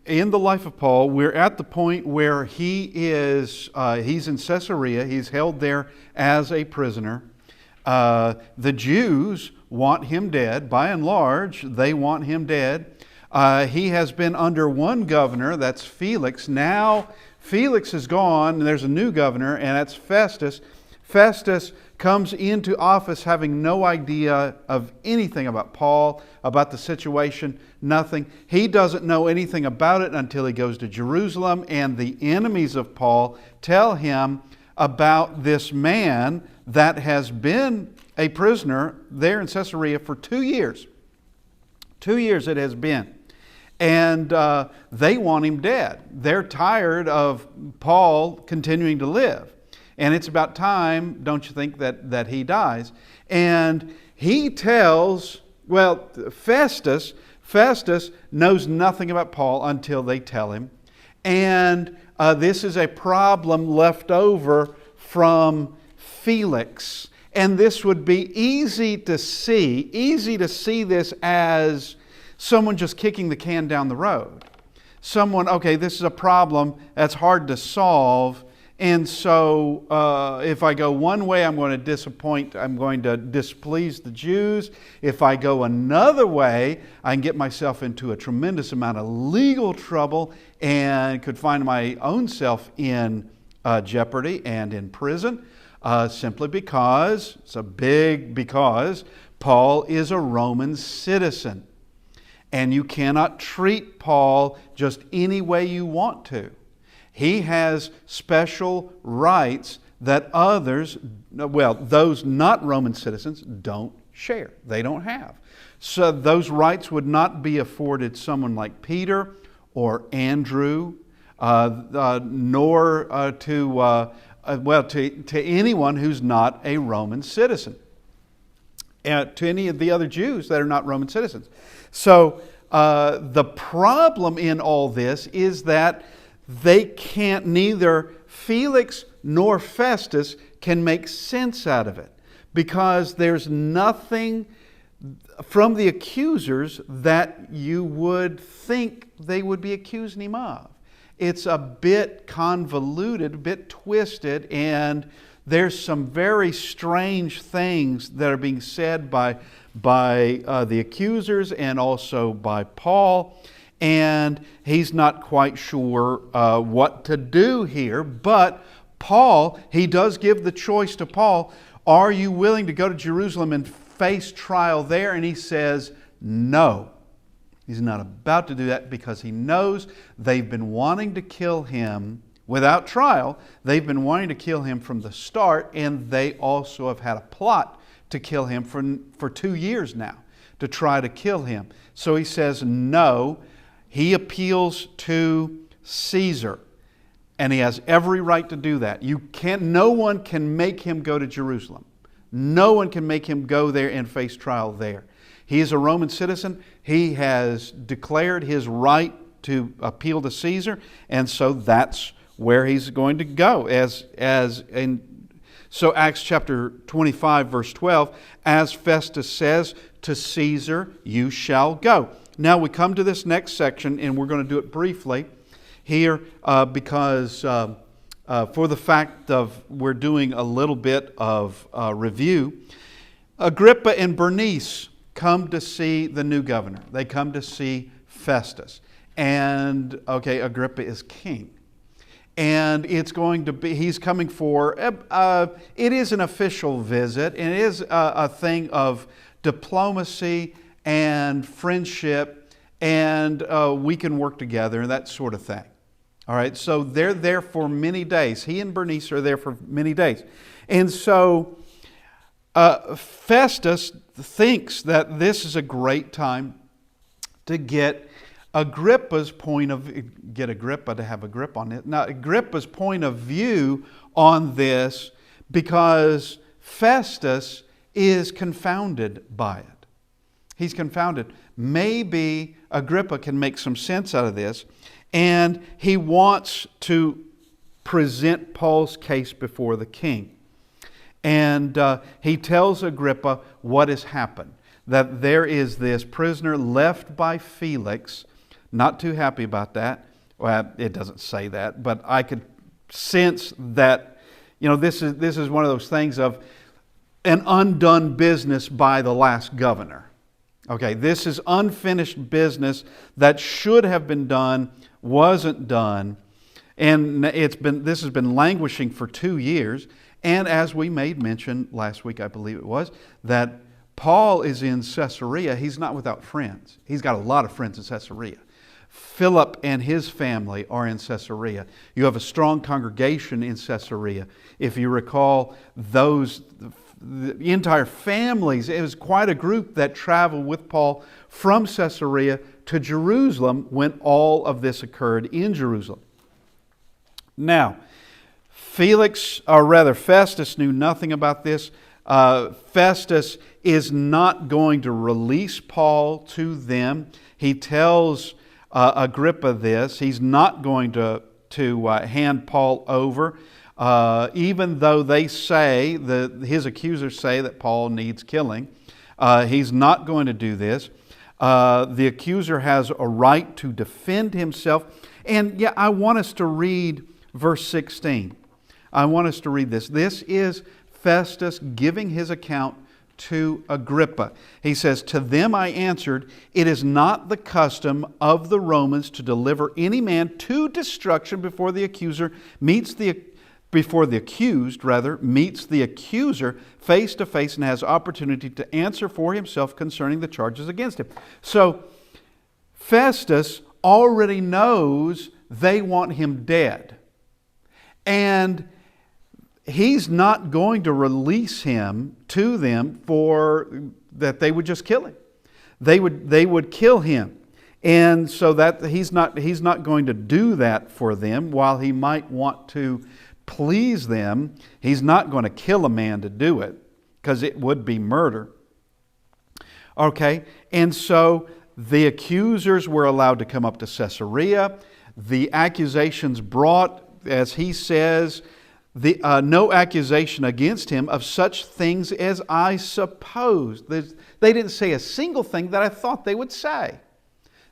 in the life of Paul, we're at the point where he's in Caesarea. He's held there as a prisoner. The Jews want him dead. By and large, they want him dead. He has been under one governor, that's Felix. Now Felix is gone, and there's a new governor, and that's Festus. Festus comes into office having no idea of anything about Paul, about the situation, nothing. He doesn't know anything about it until he goes to Jerusalem, and the enemies of Paul tell him about this man that has been a prisoner there in Caesarea for 2 years. 2 years it has been. And they want him dead. They're tired of Paul continuing to live. And it's about time, don't you think, that he dies. And he tells, Festus knows nothing about Paul until they tell him. And this is a problem left over from Felix. And this would be easy to see this as someone just kicking the can down the road. Someone, okay, this is a problem that's hard to solve. And so if I go one way, I'm going to displease the Jews. If I go another way, I can get myself into a tremendous amount of legal trouble and could find my own self in jeopardy and in prison, simply because, it's a big because, Paul is a Roman citizen. And you cannot treat Paul just any way you want to. He has special rights that others, those not Roman citizens, don't share. They don't have. So those rights would not be afforded someone like Peter or Andrew, nor to anyone who's not a Roman citizen. To any of the other Jews that are not Roman citizens. So the problem in all this is that neither Felix nor Festus can make sense out of it, because there's nothing from the accusers that you would think they would be accusing him of. It's a bit convoluted, a bit twisted, and there's some very strange things that are being said by the accusers and also by Paul. And he's not quite sure what to do here. But Paul, he does give the choice to Paul, are you willing to go to Jerusalem and face trial there? And he says, no. He's not about to do that because he knows they've been wanting to kill him without trial. They've been wanting to kill him from the start, and they also have had a plot to kill him for 2 years now, to try to kill him. So he says no. He appeals to Caesar, and he has every right to do that. No one can make him go to Jerusalem. No one can make him go there and face trial there. He is a Roman citizen. He has declared his right to appeal to Caesar, and so that's where he's going to go. So Acts chapter 25, verse 12, as Festus says, to Caesar you shall go. Now we come to this next section, and we're going to do it briefly here because for the fact of we're doing a little bit of review. Agrippa and Bernice come to see the new governor. They come to see Festus. And, Agrippa is king. And it's going to be, he's coming for, it is an official visit, and it is a thing of diplomacy and friendship, and we can work together, that sort of thing. All right, so they're there for many days. He and Bernice are there for many days. And so Festus thinks that this is a great time to get Agrippa's get Agrippa to have a grip on it. Now, Agrippa's point of view on this, because Festus is confounded by it. He's confounded. Maybe Agrippa can make some sense out of this, and he wants to present Paul's case before the king. And he tells Agrippa what has happened, that there is this prisoner left by Felix, not too happy about that. Well, it doesn't say that, but I could sense that, this is one of those things of an undone business by the last governor. Okay, this is unfinished business that should have been done, wasn't done, and this has been languishing for 2 years. And as we made mention last week, I believe it was, that Paul is in Caesarea. He's not without friends. He's got a lot of friends in Caesarea. Philip and his family are in Caesarea. You have a strong congregation in Caesarea. If you recall, the entire families, it was quite a group that traveled with Paul from Caesarea to Jerusalem when all of this occurred in Jerusalem. Now, Festus knew nothing about this. Festus is not going to release Paul to them. He tells Agrippa this. He's not going to hand Paul over, even though they say, his accusers say that Paul needs killing. He's not going to do this. The accuser has a right to defend himself. And I want us to read verse 16. I want us to read this. This is Festus giving his account to Agrippa. He says, "To them I answered, it is not the custom of the Romans to deliver any man to destruction before the accused meets the accuser face to face and has opportunity to answer for himself concerning the charges against him." So Festus already knows they want him dead. And he's not going to release him to them for that they would just kill him. They would kill him. And so that he's not going to do that for them. While he might want to please them, he's not going to kill a man to do it, because it would be murder. Okay, and so the accusers were allowed to come up to Caesarea. The accusations brought, as he says, no accusation against him of such things as I supposed. They didn't say a single thing that I thought they would say.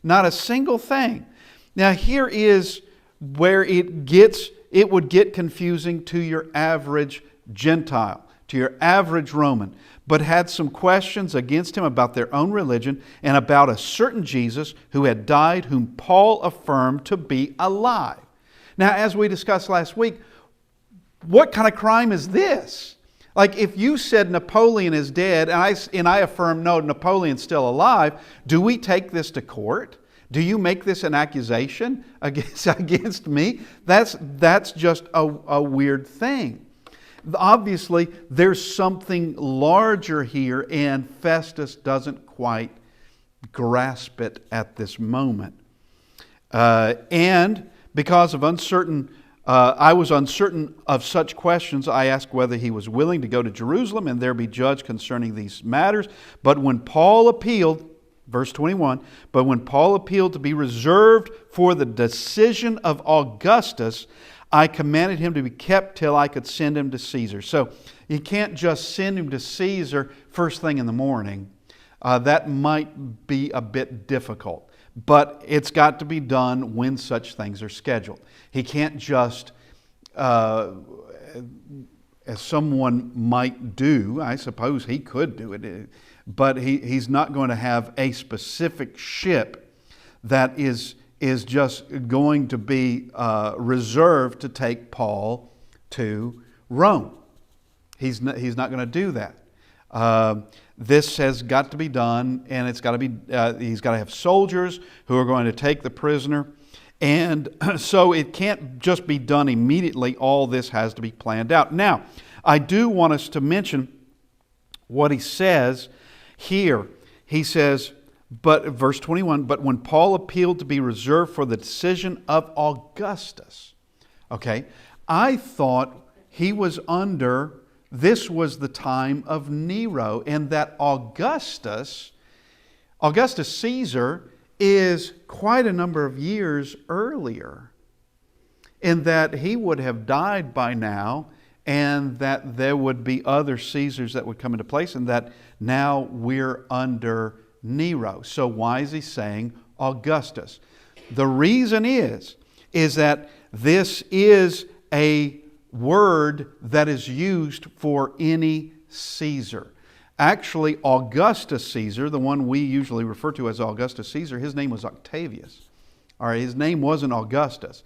Not a single thing. Now here is where it would get confusing to your average Gentile, to your average Roman, but had some questions against him about their own religion and about a certain Jesus who had died, whom Paul affirmed to be alive. Now, as we discussed last week, what kind of crime is this? Like, if you said Napoleon is dead and I affirm, no, Napoleon's still alive, do we take this to court? Do you make this an accusation against me? That's just a weird thing. Obviously, there's something larger here, and Festus doesn't quite grasp it at this moment. And because of I was uncertain of such questions, I asked whether he was willing to go to Jerusalem and there be judged concerning these matters. But when Paul appealed, verse 21, but when Paul appealed to be reserved for the decision of Augustus, I commanded him to be kept till I could send him to Caesar. So you can't just send him to Caesar first thing in the morning. That might be a bit difficult. But it's got to be done when such things are scheduled. He can't just, as someone might do, I suppose he could do it, but he's not going to have a specific ship that is just going to be reserved to take Paul to Rome. He's not going to do that. This has got to be done, and it's got to be. He's got to have soldiers who are going to take the prisoner, and so it can't just be done immediately. All this has to be planned out. Now, I do want us to mention what he says here. He says, but verse 21. But when Paul appealed to be reserved for the decision of Augustus, okay, I thought he was under. This was the time of Nero, and that Augustus Caesar is quite a number of years earlier, in that he would have died by now, and that there would be other Caesars that would come into place, and that now we're under Nero. So why is he saying Augustus? The reason is that this is a word that is used for any Caesar. Actually, Augustus Caesar, the one we usually refer to as Augustus Caesar, his name was Octavius. All right, his name wasn't Augustus.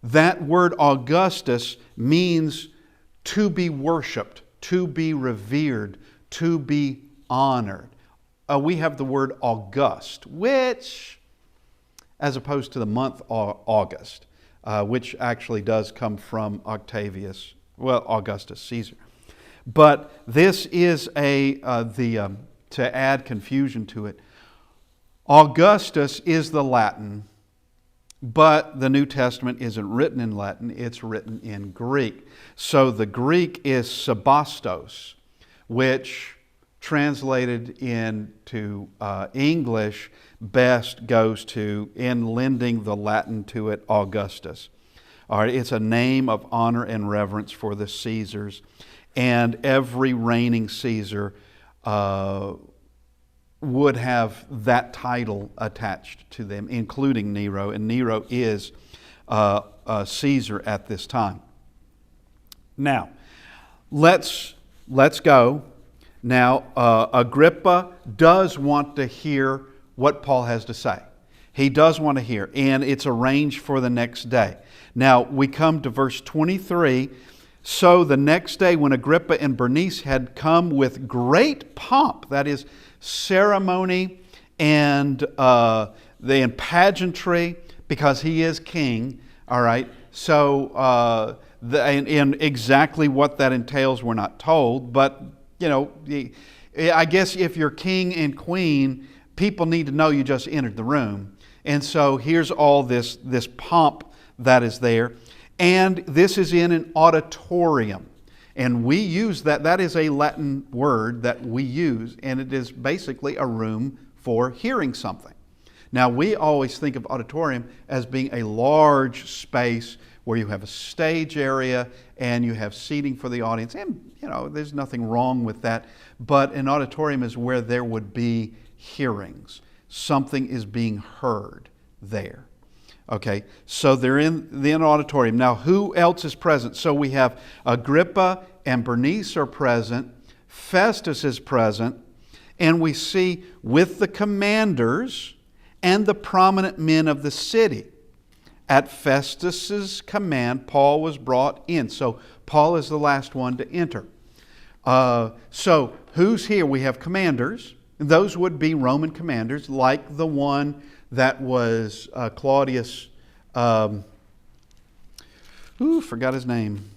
That word Augustus means to be worshiped, to be revered, to be honored. We have the word August, which, as opposed to the month August, which actually does come from Augustus Caesar. But this is to add confusion to it, Augustus is the Latin, but the New Testament isn't written in Latin, it's written in Greek. So the Greek is Sebastos, which translated into English best goes to, in lending the Latin to it, Augustus. All right, it's a name of honor and reverence for the Caesars. And every reigning Caesar would have that title attached to them, including Nero. And Nero is Caesar at this time. Now, let's go. Now, Agrippa does want to hear what Paul has to say. He does want to hear, and it's arranged for the next day. Now, we come to verse 23. So the next day when Agrippa and Bernice had come with great pomp, that is ceremony and pageantry, because he is king, all right? So and exactly what that entails we're not told, but I guess if you're king and queen, people need to know you just entered the room. And so here's all this pomp that is there. And this is in an auditorium. And we use that. That is a Latin word that we use. And it is basically a room for hearing something. Now, we always think of auditorium as being a large space where you have a stage area and you have seating for the audience. And, there's nothing wrong with that. But an auditorium is where there would be hearings. Something is being heard there. Okay, so they're in the auditorium. Now, who else is present? So we have Agrippa and Bernice are present. Festus is present. And we see with the commanders and the prominent men of the city. At Festus's command, Paul was brought in. So Paul is the last one to enter. So who's here? We have commanders. Those would be Roman commanders, like the one that was Claudius, forgot his name,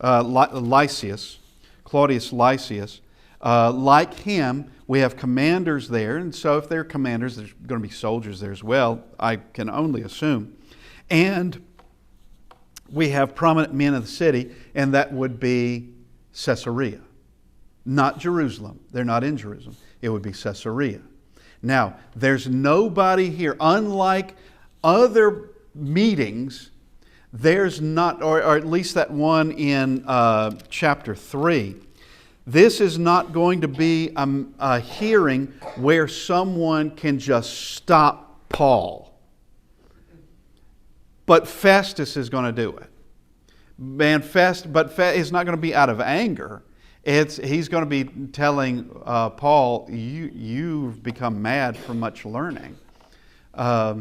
Lysias, Claudius Lysias. Like him, we have commanders there, and so if they're commanders, there's going to be soldiers there as well, I can only assume. And we have prominent men of the city, and that would be Caesarea. Not Jerusalem. They're not in Jerusalem. It would be Caesarea. Now, there's nobody here. Unlike other meetings, there's not, or at least that one in chapter 3, this is not going to be a hearing where someone can just stop Paul. But Festus is going to do it. But it's not going to be out of anger. He's going to be telling Paul, you've become mad from much learning. I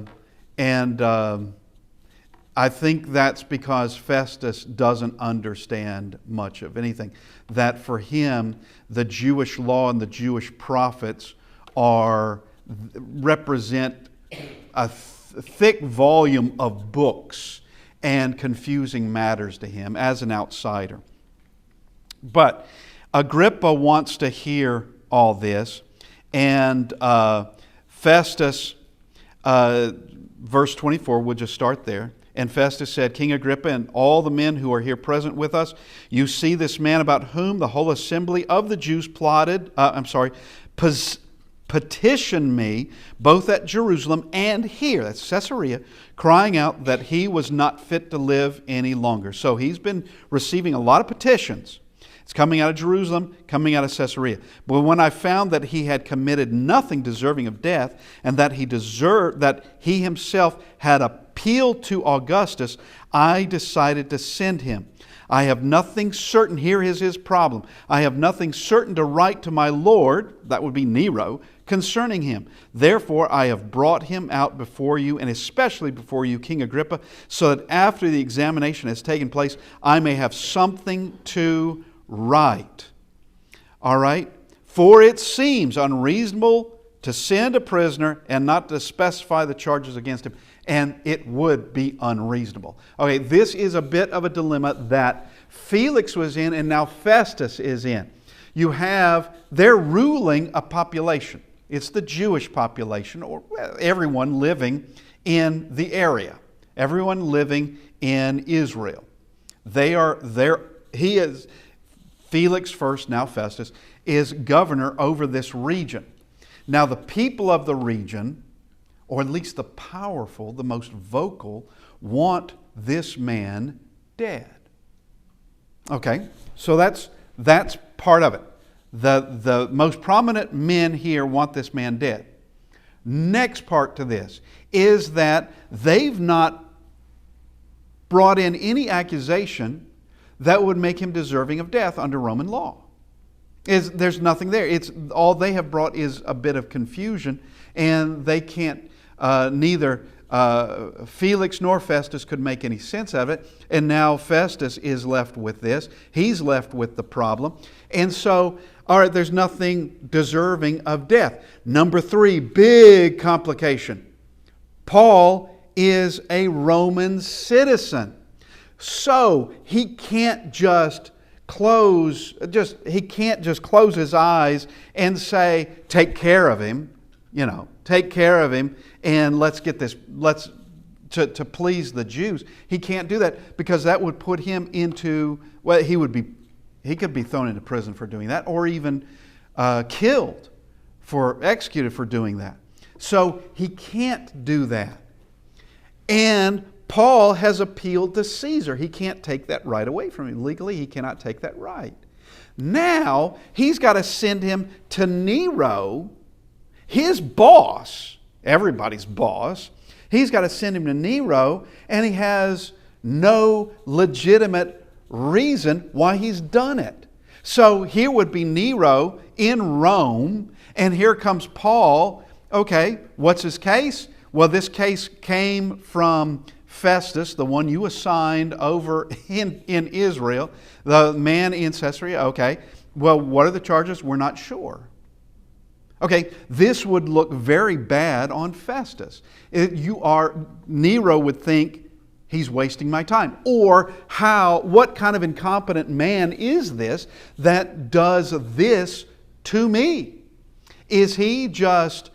think that's because Festus doesn't understand much of anything. That for him, the Jewish law and the Jewish prophets represent a thick volume of books and confusing matters to him as an outsider. But Agrippa wants to hear all this, and Festus, verse 24, we'll just start there. And Festus said, King Agrippa and all the men who are here present with us, you see this man about whom the whole assembly of the Jews petitioned me both at Jerusalem and here, that's Caesarea, crying out that he was not fit to live any longer. So he's been receiving a lot of petitions. It's coming out of Jerusalem, coming out of Caesarea. But when I found that he had committed nothing deserving of death, and that he himself had a appealed to Augustus, I decided to send him. I have nothing certain, here is his problem. I have nothing certain to write to my Lord, that would be Nero, concerning him. Therefore I have brought him out before you, and especially before you, King Agrippa, so that after the examination has taken place, I may have something to write. All right? For it seems unreasonable to send a prisoner and not to specify the charges against him. And it would be unreasonable. Okay, this is a bit of a dilemma that Felix was in and now Festus is in. They're ruling a population. It's the Jewish population, or everyone living in the area. Everyone living in Israel. Felix first, now Festus, is governor over this region. Now the people of the region, or at least the powerful, the most vocal, want this man dead. Okay, so that's part of it. The most prominent men here want this man dead. Next part to this is that they've not brought in any accusation that would make him deserving of death under Roman law. There's nothing there. All they have brought is a bit of confusion, and they can't. Neither Felix nor Festus could make any sense of it, and now Festus is left with this. He's left with the problem, and so, all right, there's nothing deserving of death. Number 3, big complication. Paul is a Roman citizen, so he can't just close his eyes and say, take care of him, take care of him, and let's get this, to please the Jews. He can't do that because that would put him into, he could be thrown into prison for doing that, or even executed for doing that. So he can't do that. And Paul has appealed to Caesar. He can't take that right away from him. Legally, he cannot take that right. Now, he's got to send him to Nero, his boss, everybody's boss. He's got to send him to Nero, and he has no legitimate reason why he's done it. So here would be Nero in Rome, and here comes Paul. Okay, what's his case? Well, this case came from Festus, the one you assigned over in Israel, the man in Caesarea. Okay, well, what are the charges? We're not sure. Okay, this would look very bad on Festus. Nero would think he's wasting my time. Or what kind of incompetent man is this that does this to me? Is he just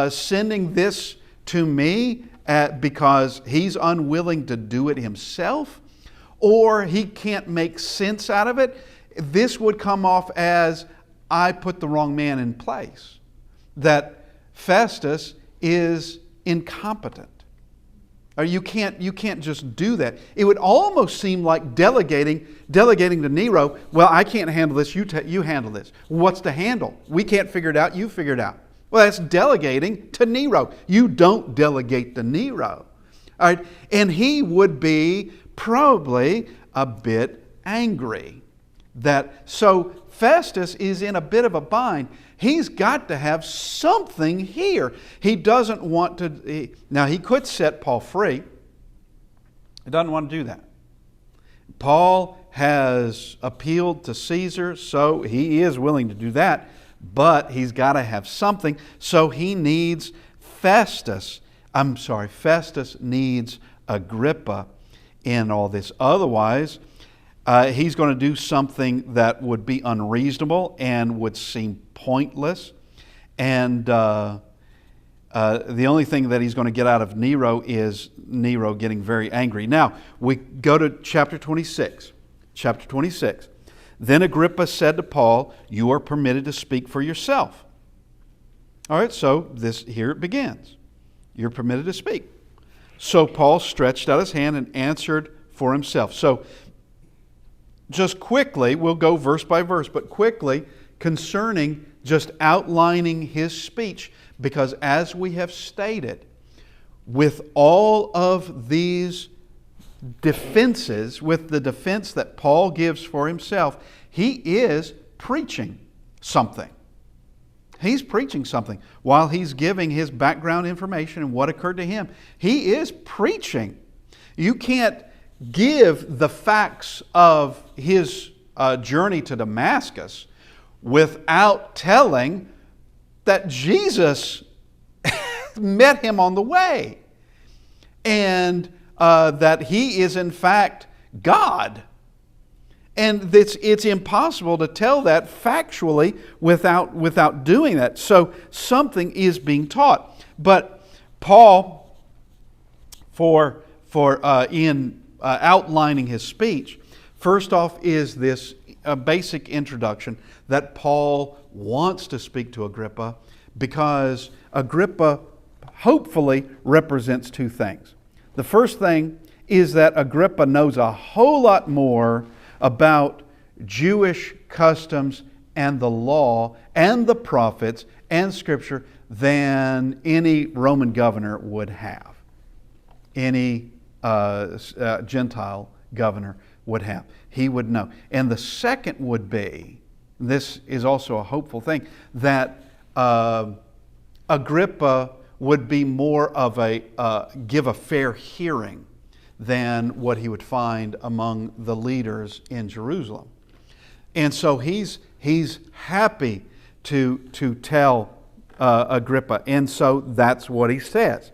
sending this to me because he's unwilling to do it himself? Or he can't make sense out of it? This would come off as, I put the wrong man in place. That Festus is incompetent. Or you can't just do that. It would almost seem like delegating to Nero. Well, I can't handle this. You handle this. What's to handle? We can't figure it out. You figure it out. Well, that's delegating to Nero. You don't delegate to Nero. All right, and he would be probably a bit angry. So Festus is in a bit of a bind. He's got to have something here. He doesn't want to. Now, he could set Paul free. He doesn't want to do that. Paul has appealed to Caesar, so he is willing to do that. But he's got to have something. So he needs Festus needs Agrippa in all this. Otherwise, he's going to do something that would be unreasonable and would seem pointless. And the only thing that he's going to get out of Nero is Nero getting very angry. Now, we go to chapter 26. Chapter 26. Then Agrippa said to Paul, "You are permitted to speak for yourself." All right, so here it begins. You're permitted to speak. So Paul stretched out his hand and answered for himself. So just quickly, we'll go verse by verse, but quickly concerning just outlining his speech, because as we have stated, with all of these defenses, with the defense that Paul gives for himself, he is preaching something. He's preaching something. While he's giving his background information and what occurred to him, he is preaching. You can't give the facts of his journey to Damascus without telling that Jesus met him on the way, and that he is in fact God. And it's impossible to tell that factually without doing that. So something is being taught. But Paul, in outlining his speech, first off is this basic introduction that Paul wants to speak to Agrippa, because Agrippa hopefully represents two things. The first thing is that Agrippa knows a whole lot more about Jewish customs and the law and the prophets and Scripture than any Roman governor would have, any Gentile governor would have. He would know. And the second would be, this is also a hopeful thing, that Agrippa would be more of give a fair hearing than what he would find among the leaders in Jerusalem. And so he's happy to tell Agrippa. And so that's what he says,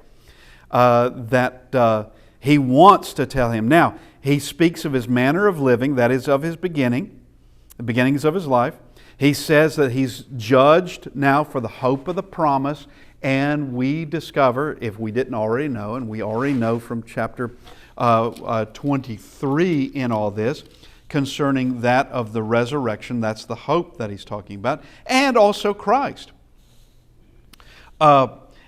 that he wants to tell him. Now, he speaks of his manner of living, that is of his beginning, the beginnings of his life. He says that he's judged now for the hope of the promise, and we discover, if we didn't already know, and we already know from chapter 23 in all this, concerning that of the resurrection. That's the hope that he's talking about. And also Christ.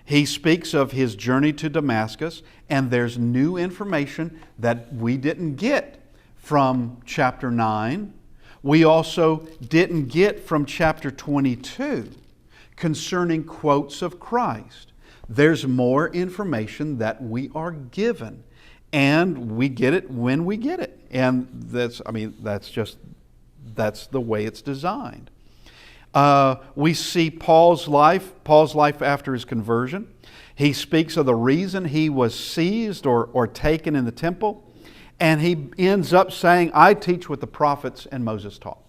He speaks of his journey to Damascus, and there's new information that we didn't get from chapter 9. We also didn't get from chapter 22 concerning quotes of Christ. There's more information that we are given, and we get it when we get it. And that's the way it's designed. We see Paul's life after his conversion. He speaks of the reason he was seized or taken in the temple, and he ends up saying, I teach what the prophets and Moses taught.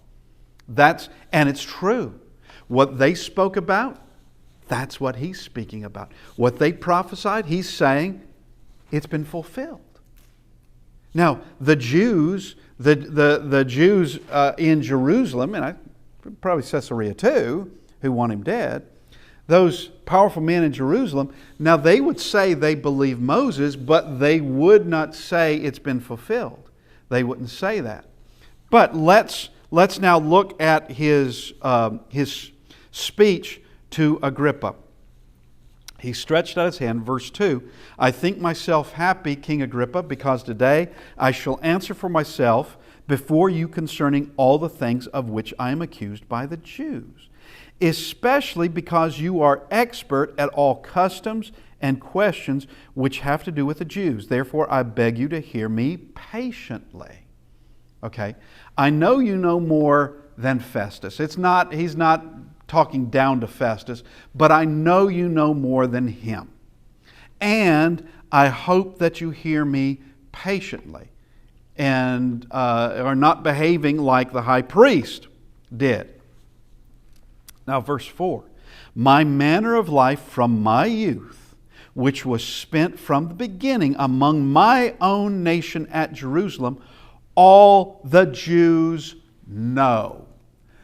And it's true. What they spoke about, that's what he's speaking about. What they prophesied, he's saying, it's been fulfilled. Now, the Jews, the Jews in Jerusalem, and probably Caesarea too, who want him dead, those powerful men in Jerusalem, now they would say they believe Moses, but they would not say it's been fulfilled. They wouldn't say that. But let's now look at his speech to Agrippa. He stretched out his hand, verse 2, I think myself happy, King Agrippa, because today I shall answer for myself before you concerning all the things of which I am accused by the Jews, especially because you are expert at all customs and questions which have to do with the Jews. Therefore, I beg you to hear me patiently. Okay, I know you know more than Festus. He's not talking down to Festus, but I know you know more than him. And I hope that you hear me patiently and are not behaving like the high priest did. Now, verse 4, my manner of life from my youth, which was spent from the beginning among my own nation at Jerusalem, all the Jews know.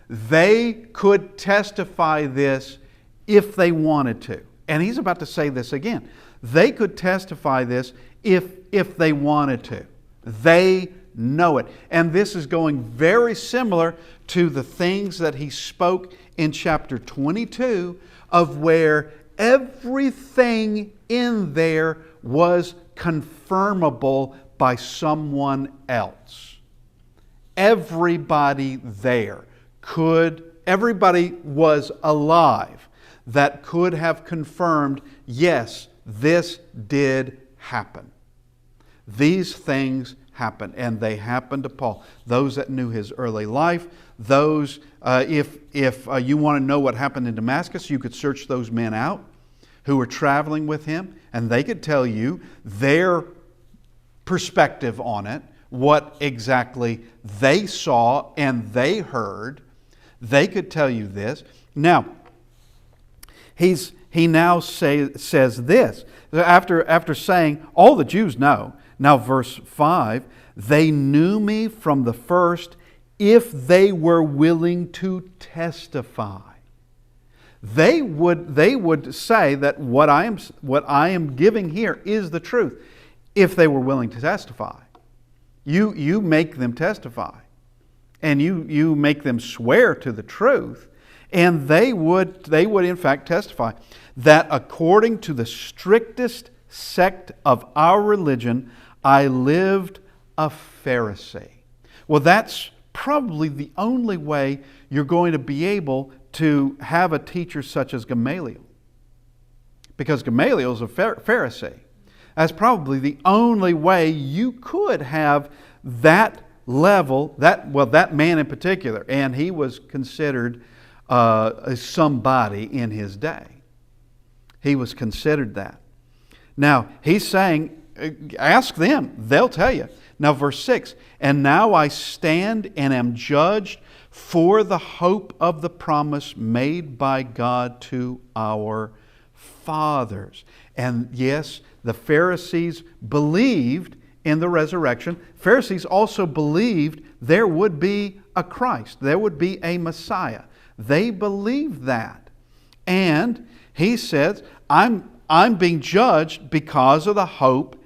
They could testify this if they wanted to. And he's about to say this again. They could testify this if they wanted to. They know it. And this is going very similar to the things that he spoke in chapter 22, of where everything in there was confirmable by someone else. Everybody there everybody was alive that could have confirmed, yes, this did happen. These things happened, and they happened to Paul. Those that knew his early life, those, if you want to know what happened in Damascus, you could search those men out who were traveling with him, and they could tell you their perspective on it, what exactly they saw and they heard. They could tell you this. Now, he now says this. After saying, all the Jews know. Now verse 5, they knew me from the first if they were willing to testify. They would say that what I am giving here is the truth if they were willing to testify. You make them testify, and you make them swear to the truth, and they would in fact testify that according to the strictest sect of our religion, I lived a Pharisee. Well, that's probably the only way you're going to be able to have a teacher such as Gamaliel, because Gamaliel is a Pharisee. That's probably the only way you could have that level, that man in particular, and he was considered somebody in his day. He was considered that. Now, he's saying, ask them, they'll tell you. Now, verse 6, and now I stand and am judged for the hope of the promise made by God to our fathers. And yes, the Pharisees believed in the resurrection. Pharisees also believed there would be a Christ. There would be a Messiah. They believed that. And he says, I'm being judged because of the hope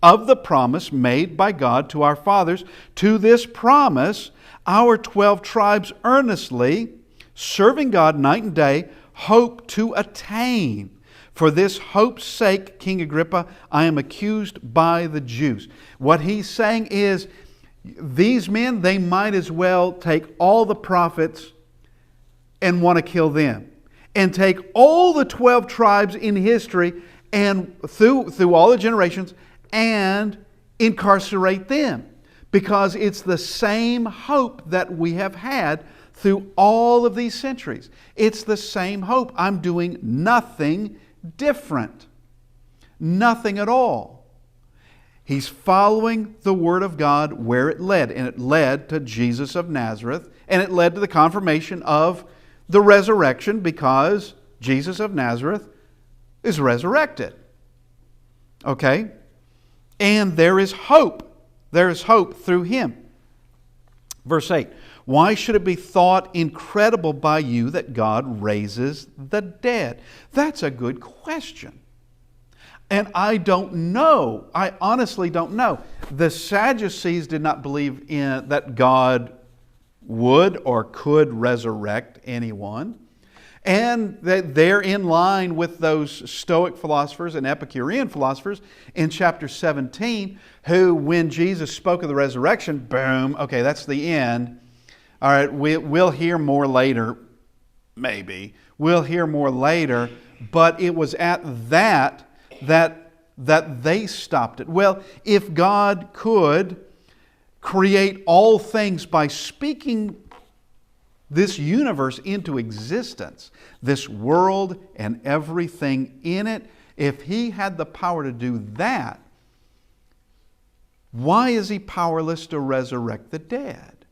of the promise made by God to our fathers. To this promise, our 12 tribes earnestly, serving God night and day, hope to attain. For this hope's sake, King Agrippa, I am accused by the Jews. What he's saying is, these men, they might as well take all the prophets and want to kill them, and take all the 12 tribes in history and through all the generations and incarcerate them, because it's the same hope that we have had through all of these centuries. It's the same hope. I'm doing nothing different. Nothing at all. He's following the Word of God where it led, and it led to Jesus of Nazareth, and it led to the confirmation of the resurrection, because Jesus of Nazareth is resurrected. Okay? And there is hope. There is hope through Him. Verse 8, why should it be thought incredible by you that God raises the dead? That's a good question. And I don't know. I honestly don't know. The Sadducees did not believe that God would or could resurrect anyone. And they're in line with those Stoic philosophers and Epicurean philosophers in chapter 17, who, when Jesus spoke of the resurrection, boom, okay, that's the end. All right, we'll hear more later, maybe. We'll hear more later, but it was at that they stopped it. Well, if God could create all things by speaking this universe into existence, this world and everything in it, if He had the power to do that, why is He powerless to resurrect the dead?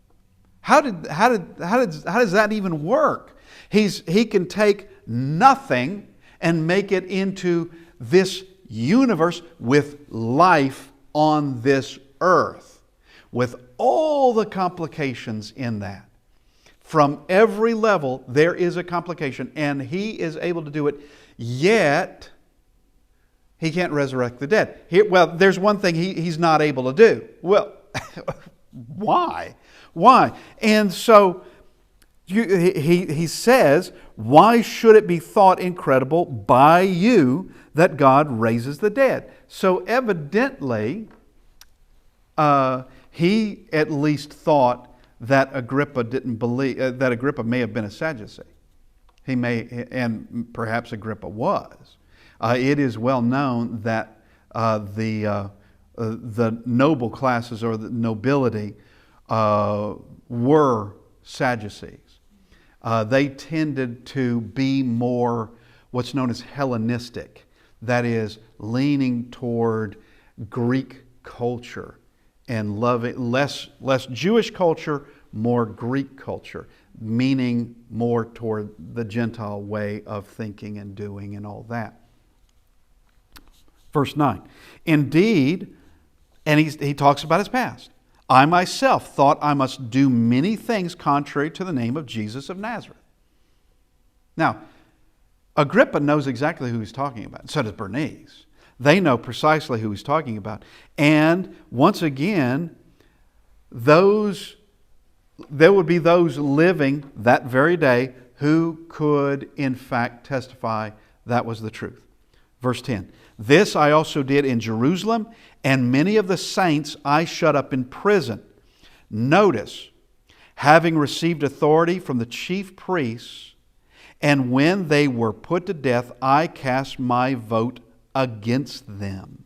How does that even work? He can take nothing and make it into this universe with life on this earth, with all the complications in that. From every level, there is a complication, and He is able to do it, yet He can't resurrect the dead. Well, there's one thing He's not able to do. Well, why? Why? And so he says, why should it be thought incredible by you that God raises the dead? So evidently, he at least thought that Agrippa didn't believe, that Agrippa may have been a Sadducee. He may, and perhaps Agrippa was. It is well known that the noble classes or the nobility were Sadducees. They tended to be more what's known as Hellenistic, that is, leaning toward Greek culture and loving less Jewish culture, more Greek culture, meaning more toward the Gentile way of thinking and doing and all that. Verse 9, indeed, and he talks about his past. I myself thought I must do many things contrary to the name of Jesus of Nazareth. Now, Agrippa knows exactly who he's talking about. So does Bernice. They know precisely who he's talking about. And once again, there would be those living that very day who could in fact testify that was the truth. Verse 10, this I also did in Jerusalem, and many of the saints I shut up in prison. Notice, having received authority from the chief priests, and when they were put to death, I cast my vote against them.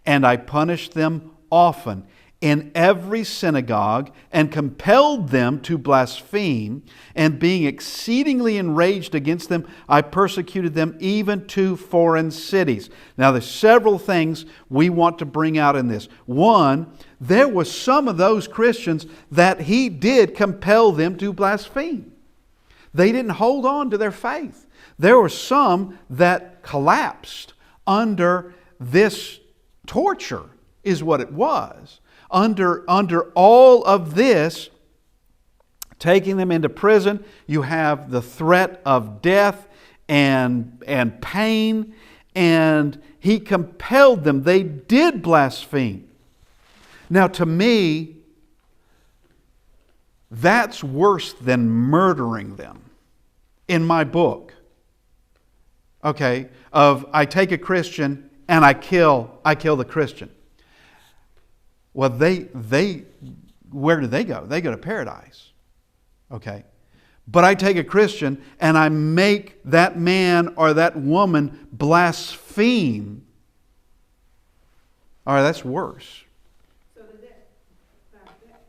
And I punished them often in every synagogue, and compelled them to blaspheme, and being exceedingly enraged against them, I persecuted them even to foreign cities. Now there's several things we want to bring out in this. One, there was some of those Christians that he did compel them to blaspheme. They didn't hold on to their faith. There were some that collapsed under this torture, is what it was. Under all of this, taking them into prison, you have the threat of death and pain, and he compelled them. They did blaspheme. Now, to me, that's worse than murdering them in my book. Okay, I take a Christian and I kill the Christian. Well, where do they go? They go to paradise. Okay. But I take a Christian and I make that man or that woman blaspheme. All right, that's worse. So does that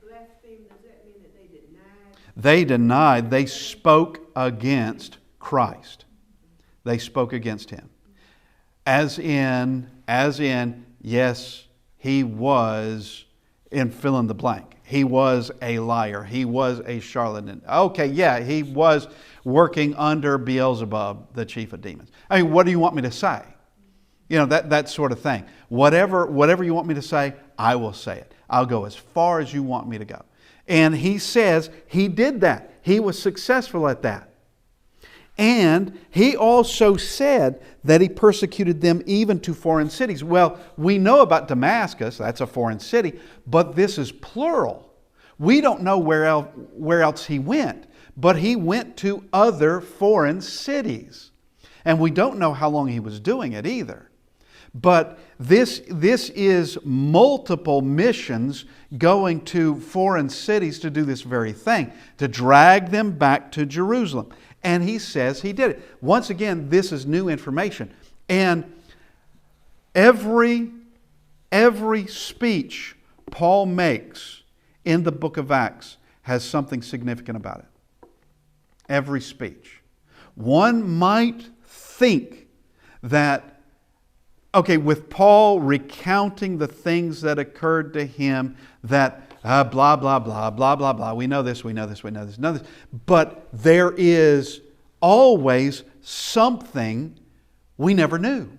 blaspheme, does that mean that they denied? They denied. They spoke against Christ. They spoke against Him. As in, yes, he was, in fill in the blank. He was a liar. He was a charlatan. Okay, yeah, he was working under Beelzebub, the chief of demons. I mean, what do you want me to say? You know, that sort of thing. Whatever you want me to say, I will say it. I'll go as far as you want me to go. And he says he did that. He was successful at that. And he also said that he persecuted them even to foreign cities. Well, we know about Damascus, that's a foreign city, but this is plural. We don't know where else he went, but he went to other foreign cities. And we don't know how long he was doing it either. But this is multiple missions going to foreign cities to do this very thing, to drag them back to Jerusalem. And he says he did it. Once again, this is new information. And every speech Paul makes in the book of Acts has something significant about it. Every speech. One might think that, okay, with Paul recounting the things that occurred to him, that blah, blah, blah, blah, blah, blah. We know this. But there is always something we never knew.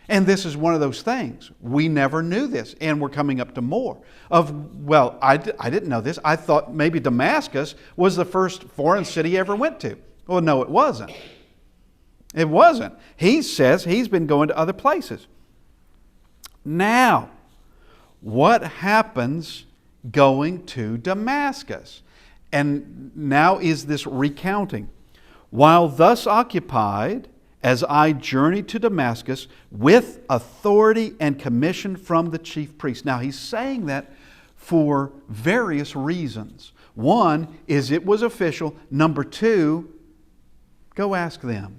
And this is one of those things. We never knew this. And we're coming up to more. I didn't know this. I thought maybe Damascus was the first foreign city he ever went to. Well, no, it wasn't. It wasn't. He says he's been going to other places. Now, what happens going to Damascus? And now is this recounting. While thus occupied, as I journeyed to Damascus with authority and commission from the chief priest. Now he's saying that for various reasons. One is it was official. Number two, go ask them.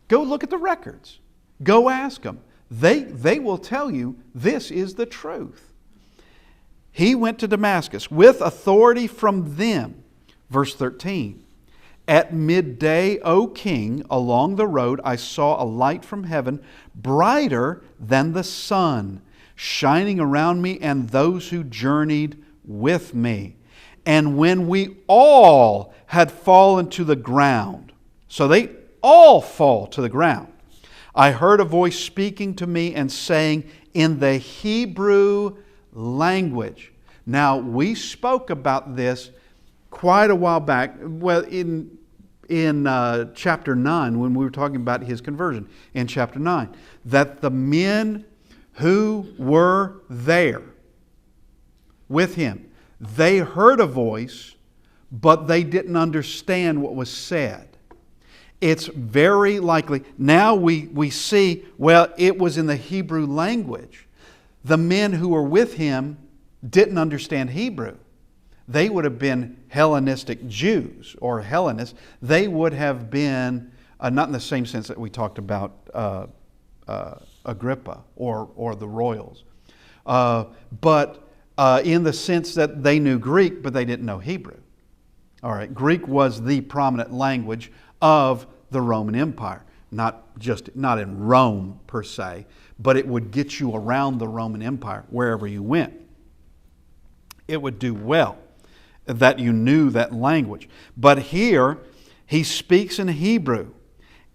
Go look at the records. Go ask them. They will tell you this is the truth. He went to Damascus with authority from them. Verse 13. At midday, O king, along the road I saw a light from heaven, brighter than the sun, shining around me and those who journeyed with me. And when we all had fallen to the ground, so they all fall to the ground, I heard a voice speaking to me and saying in the Hebrew language. Now, we spoke about this quite a while back, well, in chapter 9, when we were talking about his conversion, in chapter 9, that the men who were there with him, they heard a voice, but they didn't understand what was said. It's very likely, now we see, well, it was in the Hebrew language. The men who were with him didn't understand Hebrew. They would have been Hellenistic Jews or Hellenists. They would have been, not in the same sense that we talked about Agrippa or the royals, but in the sense that they knew Greek, but they didn't know Hebrew. All right, Greek was the prominent language of the Roman Empire. Not in Rome per se, but it would get you around the Roman Empire wherever you went. It would do well that you knew that language. But here, he speaks in Hebrew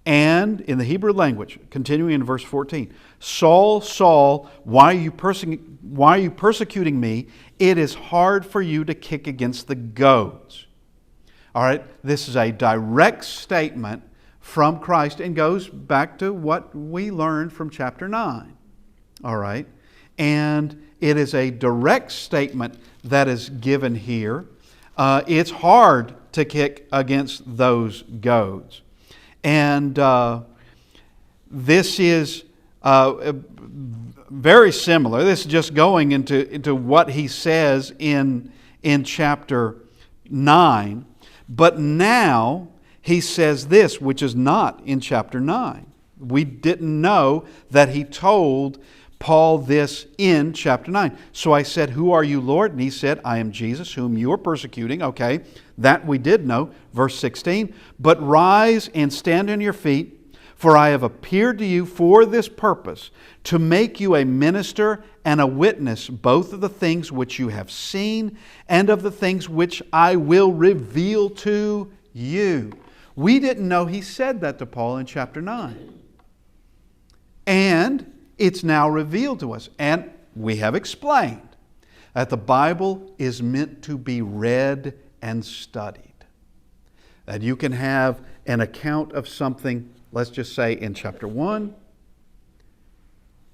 and in the Hebrew language, continuing in verse 14. Saul, Saul, why are you persecuting me? It is hard for you to kick against the goads. All right, this is a direct statement from Christ and goes back to what we learned from chapter 9. All right, and it is a direct statement that is given here. It's hard to kick against those goads. And this is very similar. This is just going into what he says in chapter 9. But now he says this, which is not in chapter 9. We didn't know that he told Paul this in chapter 9. So I said, "Who are you, Lord?" And he said, "I am Jesus, whom you are persecuting." Okay, that we did know. Verse 16, "But rise and stand on your feet, for I have appeared to you for this purpose, to make you a minister and a witness both of the things which you have seen and of the things which I will reveal to you." We didn't know he said that to Paul in chapter 9. And it's now revealed to us. And we have explained that the Bible is meant to be read and studied. That you can have an account of something, let's just say in chapter 1,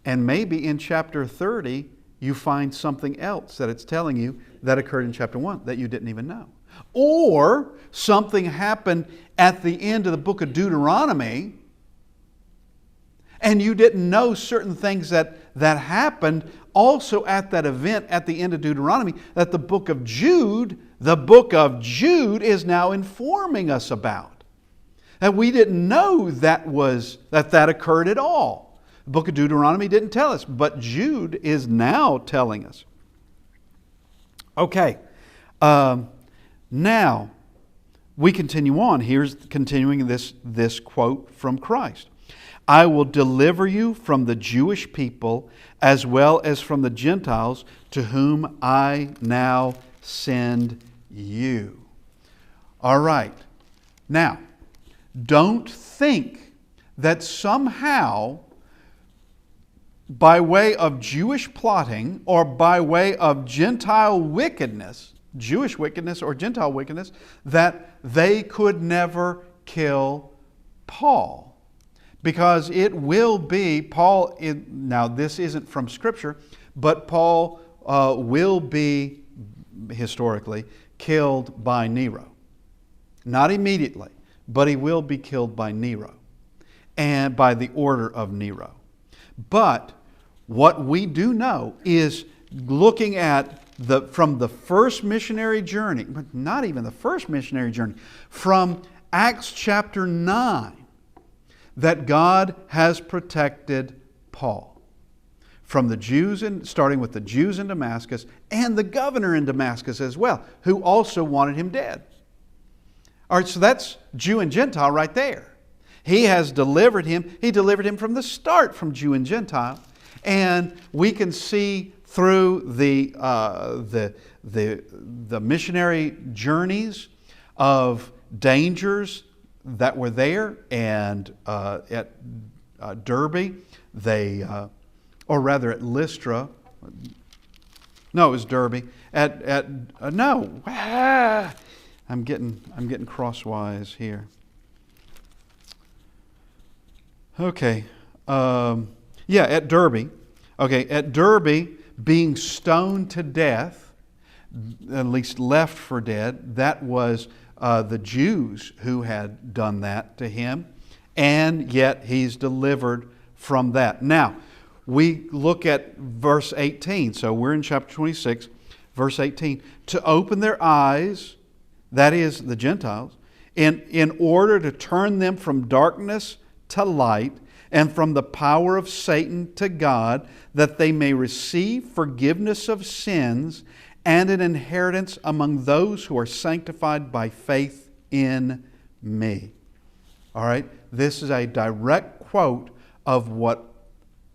and maybe in chapter 30, you find something else that it's telling you that occurred in chapter 1 that you didn't even know. Or something happened at the end of the book of Deuteronomy, and you didn't know certain things that happened also at that event at the end of Deuteronomy, that the book of Jude is now informing us about. And we didn't know that occurred at all. The book of Deuteronomy didn't tell us, but Jude is now telling us. Okay, now we continue on. Here's continuing this quote from Christ. "I will deliver you from the Jewish people as well as from the Gentiles to whom I now send you." All right. Now, don't think that somehow by way of Jewish plotting or by way of Gentile wickedness, Jewish wickedness or Gentile wickedness, that they could never kill Paul. Because it will be, Paul, now this isn't from Scripture, but Paul will be, historically, killed by Nero. Not immediately, but he will be killed by Nero, and by the order of Nero. But what we do know is, looking at from the first missionary journey, but not even the first missionary journey, from Acts chapter 9, that God has protected Paul from the Jews, starting with the Jews in Damascus and the governor in Damascus as well, who also wanted him dead. All right, so that's Jew and Gentile right there. He has delivered him. He delivered him from the start from Jew and Gentile. And we can see through the missionary journeys of dangers that were there, and at Derbe, or rather at Lystra. No, it was Derbe. I'm getting crosswise here. Okay. At Derbe. Okay, at Derbe, being stoned to death, at least left for dead, that was the Jews who had done that to him, and yet he's delivered from that. Now, we look at verse 18. So we're in chapter 26, verse 18. To open their eyes, that is the Gentiles, in order to turn them from darkness to light, and from the power of Satan to God, that they may receive forgiveness of sins and an inheritance among those who are sanctified by faith in me. All right? This is a direct quote of what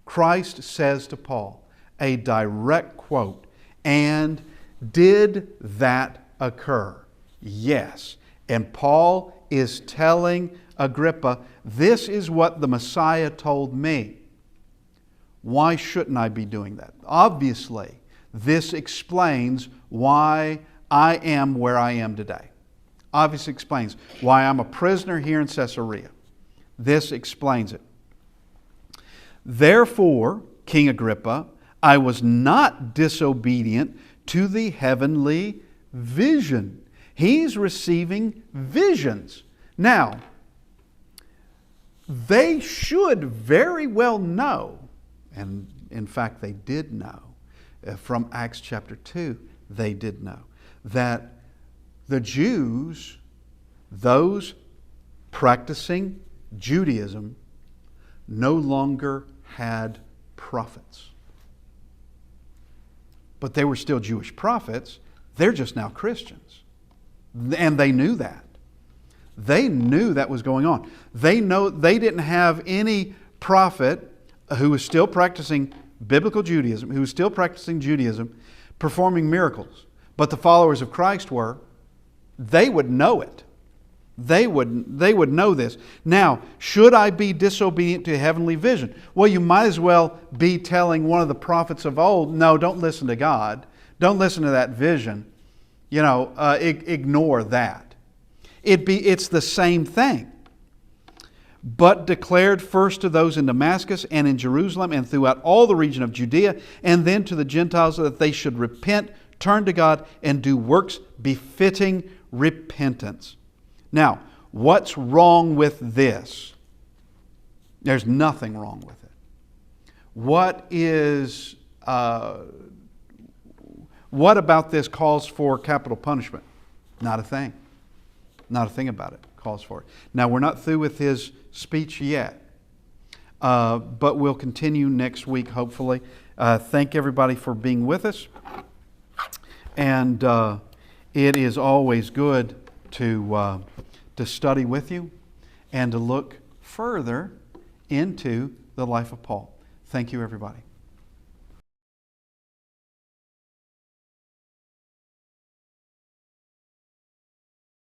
Christ says to Paul. A direct quote. And did that occur? Yes. And Paul is telling Agrippa, this is what the Messiah told me. Why shouldn't I be doing that? Obviously, this explains why I am where I am today. Obviously explains why I'm a prisoner here in Caesarea. This explains it. Therefore, King Agrippa, I was not disobedient to the heavenly vision. He's receiving visions. Now, they should very well know, and in fact they did know, from Acts chapter 2, they did know, that the Jews, those practicing Judaism, no longer had prophets. But they were still Jewish prophets. They're just now Christians. And they knew that. They knew that was going on. They didn't have any prophet who was still practicing biblical Judaism, who was still practicing Judaism, performing miracles. But the followers of Christ were. They would know it. They would know this. Now, should I be disobedient to heavenly vision? Well, you might as well be telling one of the prophets of old, no, don't listen to God. Don't listen to that vision. Ignore that. It's the same thing. But declared first to those in Damascus and in Jerusalem and throughout all the region of Judea, and then to the Gentiles, that they should repent, turn to God, and do works befitting repentance. Now, what's wrong with this? There's nothing wrong with it. What about this calls for capital punishment? Not a thing. Not a thing about it calls for it. Now, we're not through with his speech yet, but we'll continue next week, hopefully. Thank everybody for being with us. And it is always good to study with you and to look further into the life of Paul. Thank you, everybody.